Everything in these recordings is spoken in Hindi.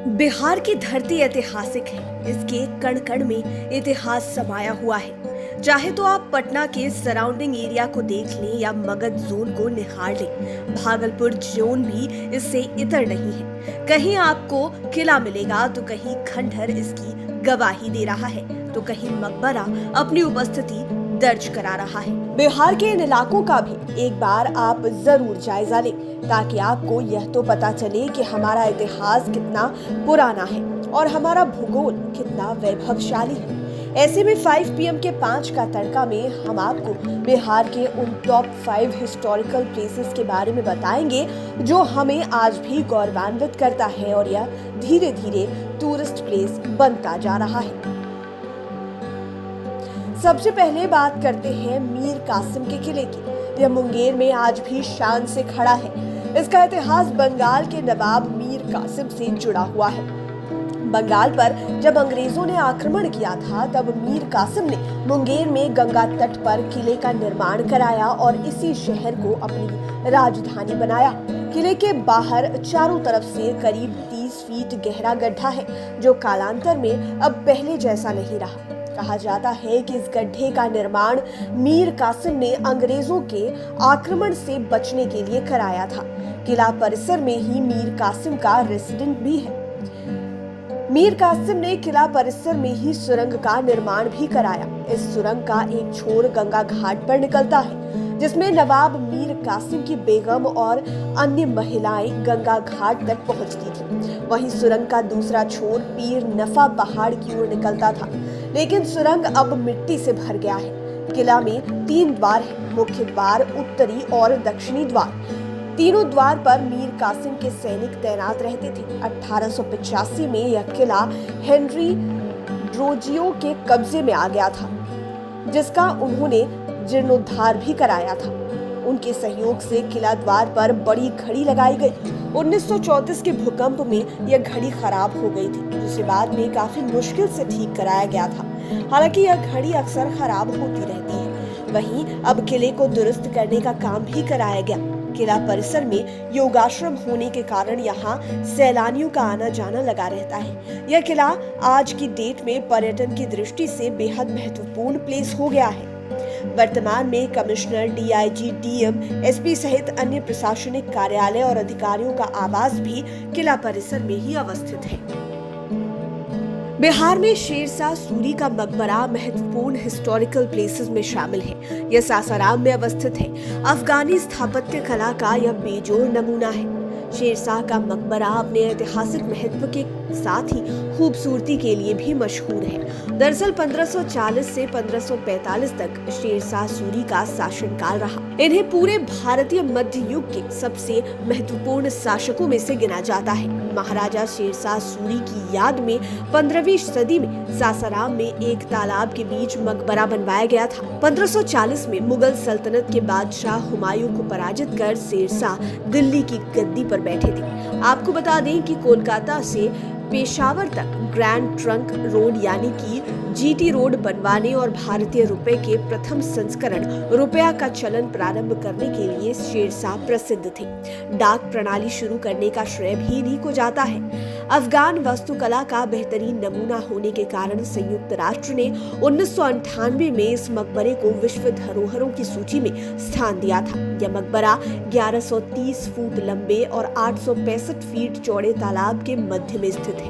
बिहार की धरती ऐतिहासिक है। इसके कण कण में इतिहास समाया हुआ है। चाहे तो आप पटना के सराउंडिंग एरिया को देख लें या मगध जोन को निहार लें, भागलपुर जोन भी इससे इतर नहीं है। कहीं आपको किला मिलेगा तो कहीं खंडहर इसकी गवाही दे रहा है, तो कहीं मकबरा अपनी उपस्थिति दर्ज करा रहा है। बिहार के इन इलाकों का भी एक बार आप जरूर जायजा लें, ताकि आपको यह तो पता चले कि हमारा इतिहास कितना पुराना है और हमारा भूगोल कितना वैभवशाली है। ऐसे में 5 PM के 5 का तड़का में हम आपको बिहार के उन टॉप 5 हिस्टोरिकल प्लेसेस के बारे में बताएंगे जो हमें आज भी गौरवान्वित करता है और यह धीरे धीरे टूरिस्ट प्लेस बनता जा रहा है। सबसे पहले बात करते हैं मीर कासिम के किले की। यह मुंगेर में आज भी शान से खड़ा है। इसका इतिहास बंगाल के नवाब मीर कासिम से जुड़ा हुआ है। बंगाल पर जब अंग्रेजों ने आक्रमण किया था, तब मीर कासिम ने मुंगेर में गंगा तट पर किले का निर्माण कराया और इसी शहर को अपनी राजधानी बनाया। किले के बाहर चारों तरफ से करीब 30 फीट गहरा गड्ढा है, जो कालांतर में अब पहले जैसा नहीं रहा। कहा जाता है कि इस गड्ढे का निर्माण मीर कासिम ने अंग्रेजों के आक्रमण से बचने के लिए कराया था। किला परिसर में ही मीर कासिम का रेसिडेंट भी है। मीर कासिम ने किला परिसर में ही सुरंग का निर्माण भी कराया। इस सुरंग का एक छोर गंगा घाट पर निकलता है, जिसमें नवाब मीर कासिम की बेगम और अन्य महिलाएं गंगा घाट तक पहुंचती थी। वहीं सुरंग का दूसरा छोर पीर नफा पहाड़ की ओर निकलता था, लेकिन सुरंग अब मिट्टी से भर गया है। किला में 3 द्वार हैं, मुख्य द्वार, उत्तरी और दक्षिणी द्वार। तीनों द्वार पर मीर कासिम के सैनिक तैनात रहते थे। 1885 में यह किला हेनरी ड्रोजियो के कब्जे में आ गया था, जिसका उन्होंने जीर्णोद्धार भी कराया था। उनके सहयोग से किला द्वार पर बड़ी घड़ी लगाई गई। 1934 के भूकंप में यह घड़ी खराब हो गई थी, जिसे बाद में काफी मुश्किल से ठीक कराया गया था। हालांकि यह घड़ी अक्सर खराब होती रहती है। वहीं अब किले को दुरुस्त करने का काम भी कराया गया। किला परिसर में योगाश्रम होने के कारण यहाँ सैलानियों का आना जाना लगा रहता है। यह किला आज की डेट में पर्यटन की दृष्टि से बेहद महत्वपूर्ण प्लेस हो गया है। वर्तमान में कमिश्नर, DIG, DM, SP सहित अन्य प्रशासनिक कार्यालय और अधिकारियों का आवास भी किला परिसर में ही अवस्थित है। बिहार में शेरशाह सूरी का मकबरा महत्वपूर्ण हिस्टोरिकल प्लेसेस में शामिल है। यह सासाराम में अवस्थित है। अफगानी स्थापत्य कला का यह बेजोड़ नमूना है। शेरशाह का मकबरा अपने ऐतिहासिक महत्व के साथ ही खूबसूरती के लिए भी मशहूर है। दरअसल 1540 से 1545 तक शेरशाह सूरी का शासनकाल रहा। इन्हें पूरे भारतीय मध्य युग के सबसे महत्वपूर्ण शासकों में से गिना जाता है। महाराजा शेरशाह सूरी की याद में 15वीं सदी में सासाराम में एक तालाब के बीच मकबरा बनवाया गया था। 1540 में मुगल सल्तनत के बादशाह हुमायूं को पराजित कर शेरशाह दिल्ली की गद्दी पर बैठे थे। आपको बता दें कि कोलकाता से पेशावर तक ग्रैंड ट्रंक रोड यानी कि GT रोड बनवाने और भारतीय रुपए के प्रथम संस्करण रुपया का चलन प्रारंभ करने के लिए शेरशाह प्रसिद्ध थे। डाक प्रणाली शुरू करने का श्रेय भी इन्हीं को जाता है। अफगान वास्तुकला का बेहतरीन नमूना होने के कारण संयुक्त राष्ट्र ने 1998 में इस मकबरे को विश्व धरोहरों की सूची में स्थान दिया था। यह मकबरा 1130 फुट लंबे और 865 फीट चौड़े तालाब के मध्य में स्थित है।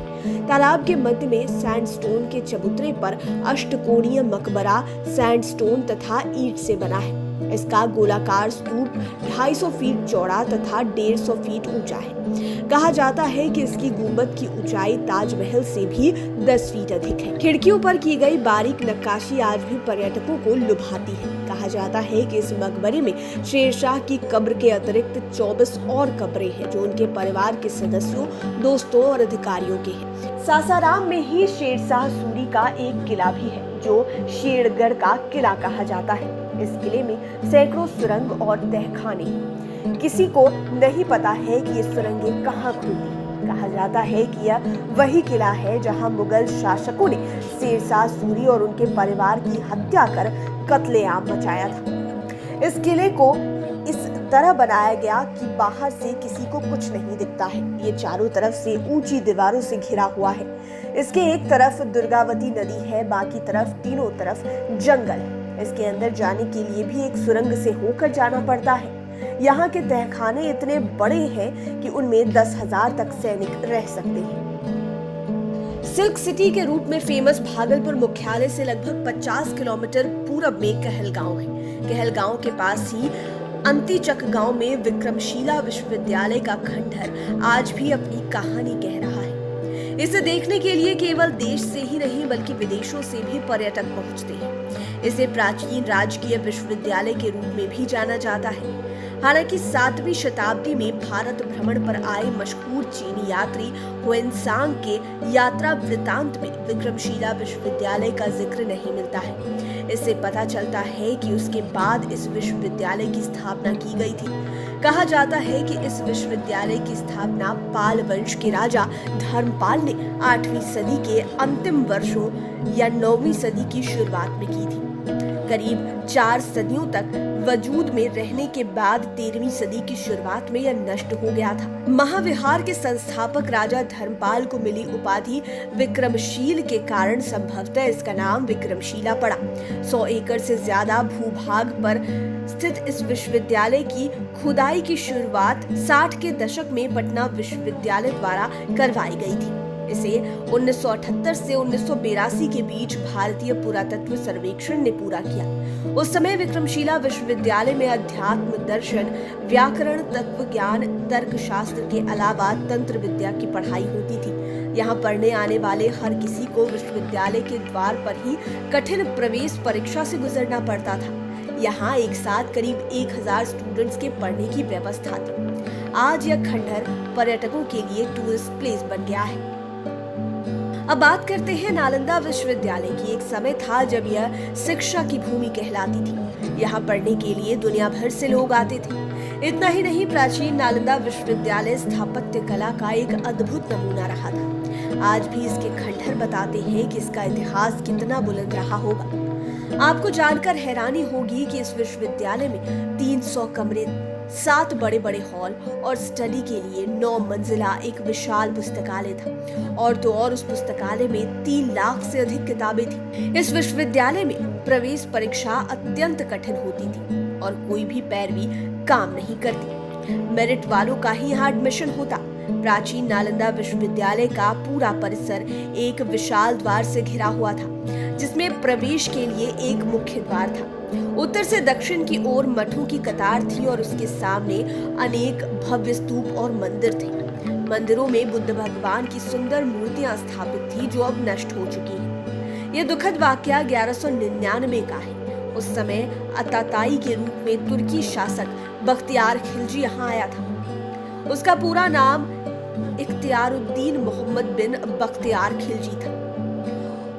तालाब के मध्य में सैंडस्टोन के चबूतरे पर अष्टकोणीय मकबरा सैंडस्टोन तथा ईंट से बना है। इसका गोलाकार स्तूप 250 फीट चौड़ा तथा 150 फीट ऊंचा है। कहा जाता है कि इसकी गुंबद की ऊंचाई ताजमहल से भी 10 फीट अधिक है। खिड़कियों पर की गई बारीक नक्काशी आज भी पर्यटकों को लुभाती है। कहा जाता है कि इस मकबरे में शेरशाह की कब्र के अतिरिक्त 24 और कब्रें हैं, जो उनके परिवार के सदस्यों, दोस्तों और अधिकारियों के हैं। सासाराम में ही शेरशाह सूरी का एक किला भी है, जो शेरगढ़ का किला कहा जाता है। इस किले में सैकड़ों सुरंग और तहखाने हैं। किसी को नहीं पता है कि ये सुरंगें कहाँ खुलती। कहा जाता है कि यह वही किला है जहां मुगल शासकों ने शेरशाह सूरी और उनके परिवार की हत्या कर कत्लेआम मचाया था। इस किले को इस तरह बनाया गया कि बाहर से किसी को कुछ नहीं दिखता है। ये चारों तरफ से ऊंची दीवारों से घिरा हुआ है। इसके एक तरफ दुर्गावती नदी है, बाकी तरफ तीनों तरफ जंगल है। इसके अंदर जाने के लिए भी एक सुरंग से होकर जाना पड़ता है। यहाँ के तहखाने इतने बड़े हैं कि उनमें 10,000 तक सैनिक रह सकते हैं। सिल्क सिटी के रूप में फेमस भागलपुर मुख्यालय से लगभग 50 किलोमीटर पूरब में कहलगांव है। कहलगांव के पास ही अंतिचक गांव में विक्रमशिला विश्वविद्यालय का खंडहर आज भी अपनी कहानी कह रहा है। इसे देखने के लिए केवल देश से ही नहीं बल्कि विदेशों से भी पर्यटक पहुंचते हैं। इसे प्राचीन राजकीय विश्वविद्यालय के रूप में भी जाना जाता है। हालांकि 7वीं शताब्दी में भारत भ्रमण पर आए मशहूर चीनी यात्री हुएनसांग के यात्रा वृतांत में विक्रमशिला विश्वविद्यालय का जिक्र नहीं मिलता है। इससे पता चलता है कि उसके बाद इस विश्वविद्यालय की स्थापना की गई थी। कहा जाता है कि इस विश्वविद्यालय की स्थापना पाल वंश के राजा धर्मपाल ने 8वीं सदी के अंतिम वर्षों या 9वीं सदी की शुरुआत में की थी। करीब 4 सदियों तक वजूद में रहने के बाद 13वीं सदी की शुरुआत में यह नष्ट हो गया था। महाविहार के संस्थापक राजा धर्मपाल को मिली उपाधि विक्रमशील के कारण संभवतः इसका नाम विक्रमशिला पड़ा। 100 एकड़ से ज्यादा भूभाग पर स्थित इस विश्वविद्यालय की खुदाई की शुरुआत 60 के दशक में पटना विश्वविद्यालय द्वारा करवाई गई थी। इसे 1978 से 1982 के बीच भारतीय पुरातत्व सर्वेक्षण ने पूरा किया। उस समय विक्रमशिला विश्वविद्यालय में अध्यात्म, दर्शन, व्याकरण, तत्व ज्ञान, तर्कशास्त्र के अलावा तंत्र विद्या की पढ़ाई होती थी। यहाँ पढ़ने आने वाले हर किसी को विश्वविद्यालय के द्वार पर ही कठिन प्रवेश परीक्षा से गुजरना पड़ता था। यहाँ एक साथ करीब 1000 स्टूडेंट्स के पढ़ने की व्यवस्था थी। आज यह खंडहर पर्यटकों के लिए टूरिस्ट प्लेस बन गया है। अब बात करते हैं नालंदा विश्वविद्यालय की। एक समय था जब यह शिक्षा की भूमि कहलाती थी। यहाँ पढ़ने के लिए दुनिया भर से लोग आते थे। इतना ही नहीं, प्राचीन नालंदा विश्वविद्यालय स्थापत्य कला का एक अद्भुत नमूना रहा था। आज भी इसके खंडहर बताते हैं कि इसका इतिहास कितना बुलंद रहा होगा। आपको जानकर हैरानी होगी कि इस विश्वविद्यालय में 300 कमरे, 7 बड़े बड़े हॉल और स्टडी के लिए 9 मंजिला एक विशाल पुस्तकालय था। और तो और उस पुस्तकालय में 3 लाख से अधिक किताबें थी। इस विश्वविद्यालय में प्रवेश परीक्षा अत्यंत कठिन होती थी और कोई भी पैरवी काम नहीं करती। मेरिट वालों का ही यहाँ एडमिशन होता। प्राचीन नालंदा विश्वविद्यालय का पूरा परिसर एक विशाल द्वार से घिरा हुआ था, जिसमें प्रवेश के लिए एक मुख्य द्वार था। उत्तर से दक्षिण की ओर मठों की कतार थी और उसके सामने अनेक भव्य स्तूप और मंदिर थे। मंदिरों में बुद्ध भगवान की सुंदर मूर्तियां स्थापित थी जो अब नष्ट हो चुकी हैं। यह दुखद वाकया 1199 का है। उस समय अताताई के रूप में तुर्की शासक बख्तियार खिलजी यहाँ आया था। उसका पूरा नाम इख्तियारुद्दीन मोहम्मद बिन बख्तियार खिलजी था।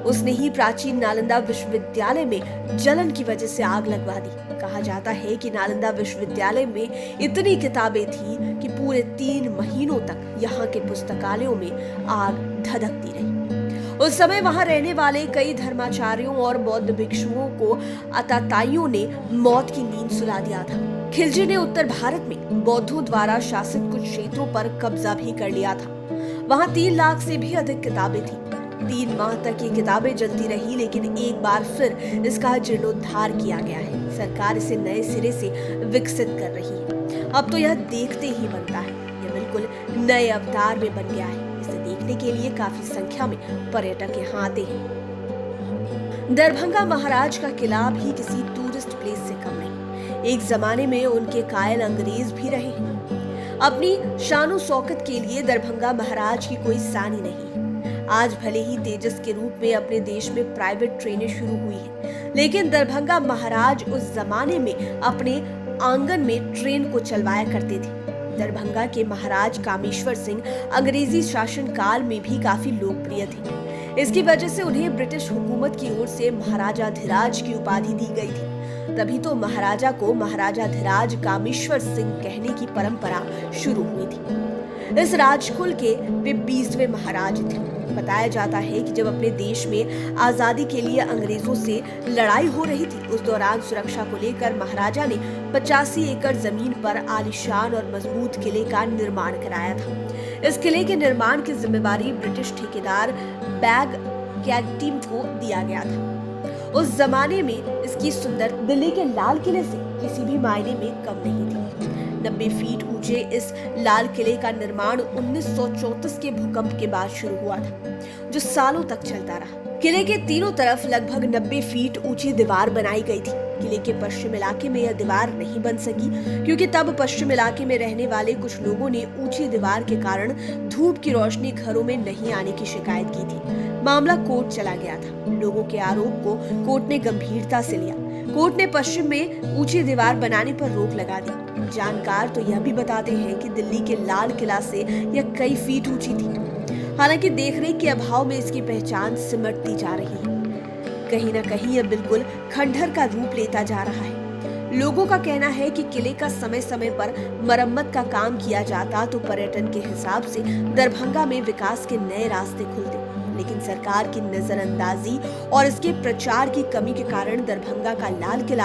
उसने ही प्राचीन नालंदा विश्वविद्यालय में जलन की वजह से आग लगवा दी। कहा जाता है कि नालंदा विश्वविद्यालय में इतनी किताबें थी कि पूरे 3 महीनों तक यहाँ के पुस्तकालयों में आग धधकती रही। उस समय वहां रहने वाले कई धर्माचार्यों और बौद्ध भिक्षुओं को अताताइयों ने मौत की नींद सुला दिया था। खिलजी ने उत्तर भारत में बौद्धों द्वारा शासित कुछ क्षेत्रों पर कब्जा भी कर लिया था। वहां 3 लाख से भी अधिक किताबें थी। 3 माह तक ये किताबें जलती रही, लेकिन एक बार फिर इसका जीर्णोद्धार किया गया है। सरकार इसे नए सिरे से विकसित कर रही है। अब तो यह देखते ही बनता है। यह बिल्कुल नए अवतार में बन गया है। इसे देखने के लिए काफी संख्या में पर्यटक यहाँ आते हैं। दरभंगा महाराज का किला भी किसी टूरिस्ट प्लेस से कम नहीं। एक जमाने में उनके कायल अंग्रेज भी रहे हैं। अपनी शानो शौकत के लिए दरभंगा महाराज की कोई सानी नहीं। आज भले ही तेजस के रूप में अपने देश में प्राइवेट ट्रेनें शुरू हुई हैं, लेकिन दरभंगा महाराज उस जमाने में अपने आंगन में ट्रेन को चलवाया करते थे। दरभंगा के महाराज कामेश्वर सिंह अंग्रेजी शासन काल में भी काफी लोकप्रिय थे। इसकी वजह से उन्हें ब्रिटिश हुकूमत की ओर से महाराजाधिराज की उपाधि दी गई थी। तभी तो महाराजा को महाराजाधिराज कामेश्वर सिंह कहने की परंपरा शुरू हुई थी। इस राजकुल के वे 20वें महाराज थे। बताया जाता है कि जब अपने देश में आजादी के लिए अंग्रेजों से लड़ाई हो रही थी, उस दौरान सुरक्षा को लेकर महाराजा ने 85 एकड़ जमीन पर आलीशान और मजबूत किले का निर्माण कराया था। इस किले के निर्माण की जिम्मेदारी ब्रिटिश ठेकेदार बैग कैगटीम को दिया गया था। उस जमाने में इसकी सुंदर दिल्ली के लाल किले से किसी भी मायने में कम नहीं थी। 90 फीट ऊंचे इस लाल किले का निर्माण 1934 के भूकंप के बाद शुरू हुआ था, जो सालों तक चलता रहा। किले के तीनों तरफ लगभग 90 फीट ऊंची दीवार बनाई गई थी। किले के पश्चिम इलाके में यह दीवार नहीं बन सकी क्योंकि तब पश्चिम इलाके में रहने वाले कुछ लोगों ने ऊंची दीवार के कारण धूप की रोशनी घरों में नहीं आने की शिकायत की थी। मामला कोर्ट चला गया था। लोगों के आरोप को कोर्ट ने गंभीरता से लिया। कोर्ट ने पश्चिम में ऊंची दीवार बनाने पर रोक लगा दी। जानकार तो यह भी बताते हैं कि दिल्ली के लाल किला से यह कई फीट ऊंची थी। हालांकि देखरेख के अभाव में इसकी पहचान सिमटती जा रही है। कहीं न कहीं यह बिल्कुल खंडहर का रूप लेता जा रहा है। लोगों का कहना है कि किले का समय समय पर मरम्मत का काम किया जाता तो पर्यटन के हिसाब से दरभंगा में विकास के नए रास्ते खुलते, लेकिन सरकार की नजरअंदाजी और इसके प्रचार की कमी के कारण दरभंगा का लाल किला